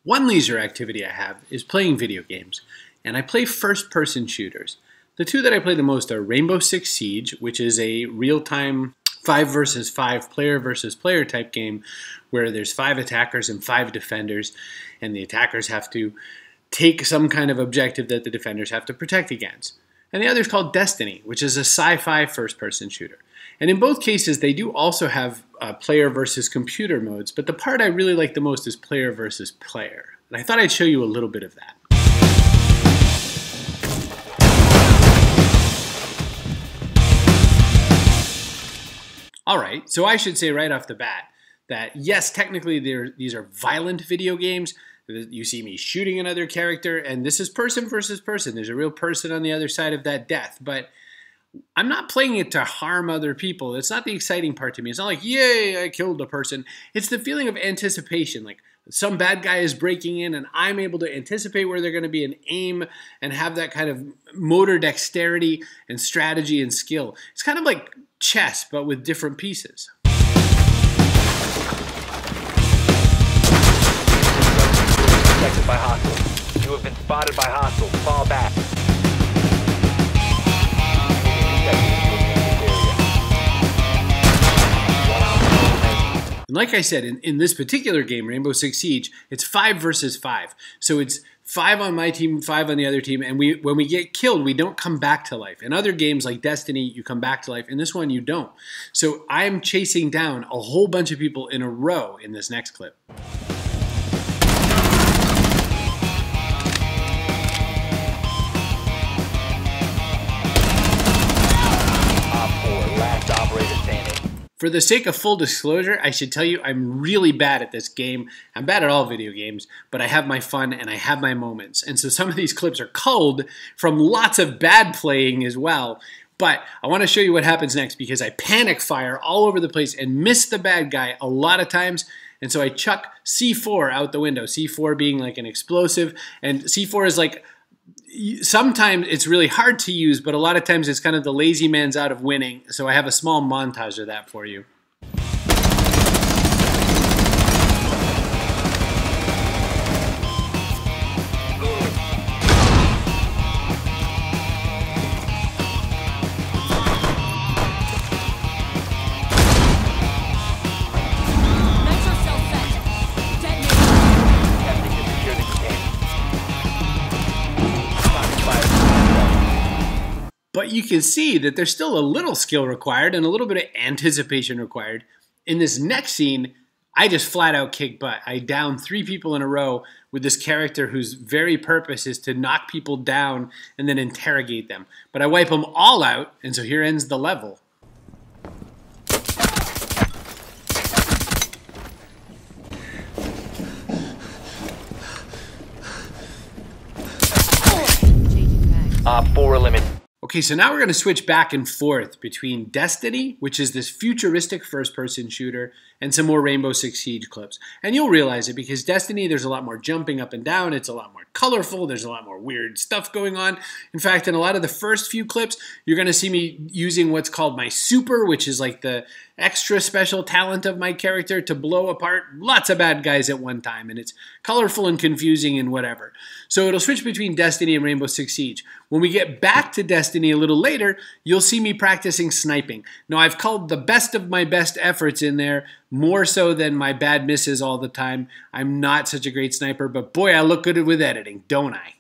One leisure activity I have is playing video games, and I play first-person shooters. The two that I play the most are Rainbow Six Siege, which is a real-time 5 versus 5 player versus player type game where there's 5 attackers and 5 defenders, and the attackers have to take some kind of objective that the defenders have to protect against. And the other is called Destiny, which is a sci-fi first-person shooter. And in both cases, they do also have player versus computer modes, but the part I really like the most is player versus player. And I thought I'd show you a little bit of that. Alright, so I should say right off the bat that yes, technically these are violent video games. You see me shooting another character, and this is person versus person. There's a real person on the other side of that death, but I'm not playing it to harm other people. It's not the exciting part to me. It's not like, yay, I killed a person. It's the feeling of anticipation, like some bad guy is breaking in and I'm able to anticipate where they're going to be and aim and have that kind of motor dexterity and strategy and skill. It's kind of like chess, but with different pieces. Detected by hostiles. You have been spotted by hostiles. Fall back. And like I said, in this particular game, Rainbow Six Siege, it's 5 versus 5. So it's 5 on my team, 5 on the other team, and when we get killed, we don't come back to life. In other games like Destiny, you come back to life. In this one, you don't. So I'm chasing down a whole bunch of people in a row in this next clip. For the sake of full disclosure, I should tell you I'm really bad at this game. I'm bad at all video games, but I have my fun and I have my moments. And so some of these clips are culled from lots of bad playing as well. But I want to show you what happens next because I panic fire all over the place and miss the bad guy a lot of times. And so I chuck C4 out the window, C4 being like an explosive. And C4 is like, sometimes it's really hard to use, but a lot of times it's kind of the lazy man's out of winning. So I have a small montage of that for you. But you can see that there's still a little skill required and a little bit of anticipation required. In this next scene, I just flat out kick butt. I down 3 people in a row with this character whose very purpose is to knock people down and then interrogate them. But I wipe them all out, and so here ends the level. Op 4 eliminated. Okay, so now we're going to switch back and forth between Destiny, which is this futuristic first-person shooter, and some more Rainbow Six Siege clips. And you'll realize it because Destiny, there's a lot more jumping up and down. It's a lot more colorful. There's a lot more weird stuff going on. In fact, in a lot of the first few clips, you're going to see me using what's called my super, which is like the extra special talent of my character to blow apart lots of bad guys at one time. And it's colorful and confusing and whatever. So it'll switch between Destiny and Rainbow Six Siege. When we get back to Destiny a little later, you'll see me practicing sniping. Now, I've called the best of my best efforts in there, more so than my bad misses all the time. I'm not such a great sniper, but boy, I look good with editing, don't I?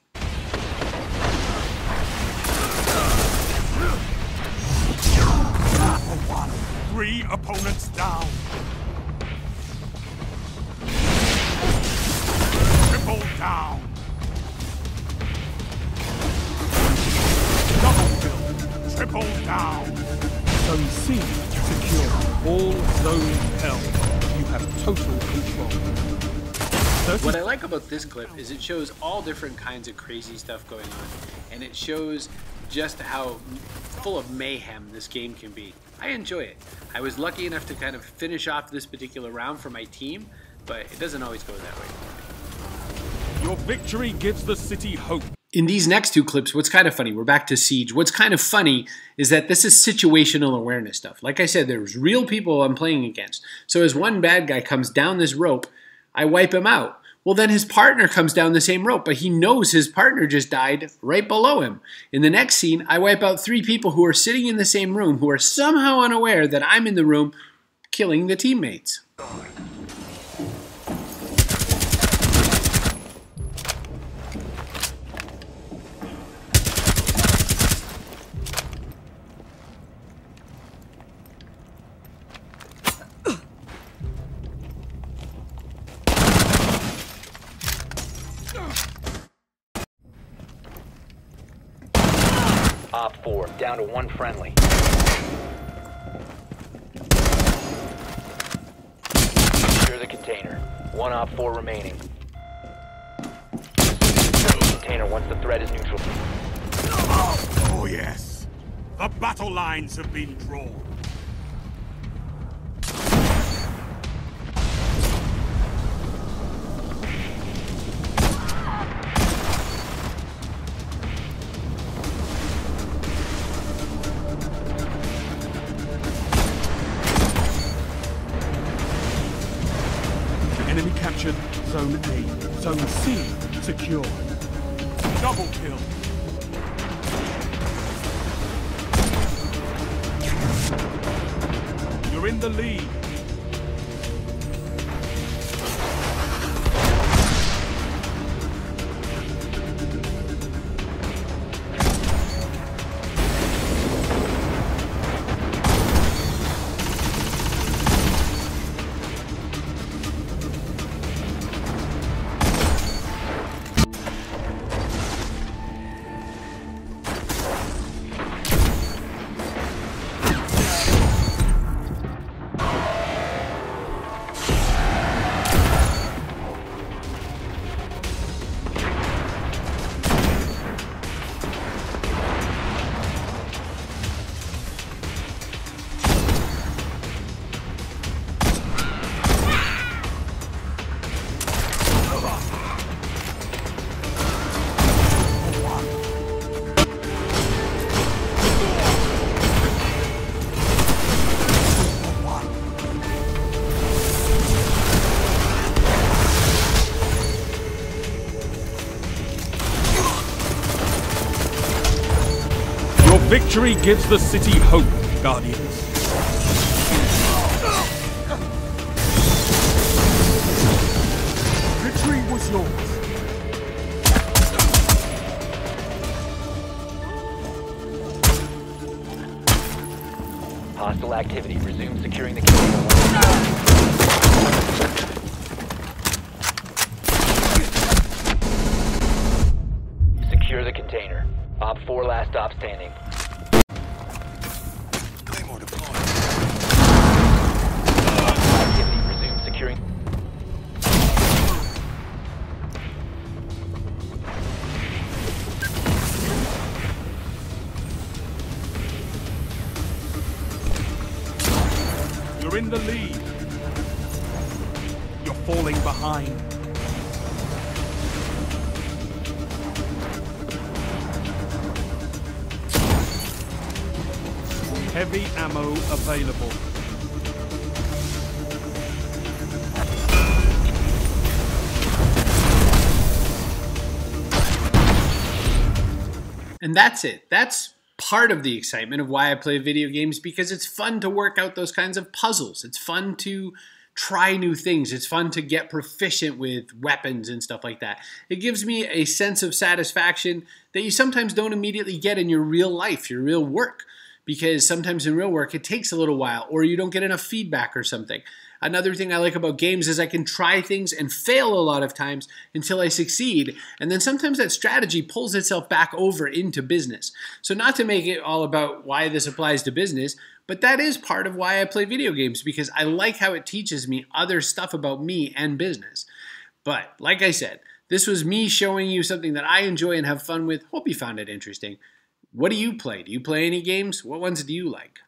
Three opponents down. Triple down. Double kill. Triple down. Zone C secure. All zones held. You have total control. What I like about this clip is it shows all different kinds of crazy stuff going on, and it shows just how full of mayhem this game can be. I enjoy it. I was lucky enough to kind of finish off this particular round for my team, but it doesn't always go that way. Your victory gives the city hope. In these next 2 clips, what's kind of funny, we're back to Siege. What's kind of funny is that this is situational awareness stuff. Like I said, there's real people I'm playing against. So as one bad guy comes down this rope, I wipe him out. Well, then his partner comes down the same rope, but he knows his partner just died right below him. In the next scene, I wipe out 3 people who are sitting in the same room who are somehow unaware that I'm in the room killing the teammates. Op 4, down to 1 friendly. Secure the container. 1 Op 4 remaining. Secure the container once the threat is neutral. Oh yes. The battle lines have been drawn. Enemy captured Zone A. Zone C secure. Double kill. You're in the lead. Victory gives the city hope, Guardians. Victory was yours. Hostile activity. Resume securing the container. Secure the container. Op 4 last stop standing. Activity. Resume securing. You're in the lead. You're falling behind. Heavy ammo available. And that's it. That's part of the excitement of why I play video games, because it's fun to work out those kinds of puzzles. It's fun to try new things. It's fun to get proficient with weapons and stuff like that. It gives me a sense of satisfaction that you sometimes don't immediately get in your real life, your real work. Because sometimes in real work, it takes a little while, or you don't get enough feedback or something. Another thing I like about games is I can try things and fail a lot of times until I succeed, and then sometimes that strategy pulls itself back over into business. So not to make it all about why this applies to business, but that is part of why I play video games, because I like how it teaches me other stuff about me and business. But like I said, this was me showing you something that I enjoy and have fun with. Hope you found it interesting. What do you play? Do you play any games? What ones do you like?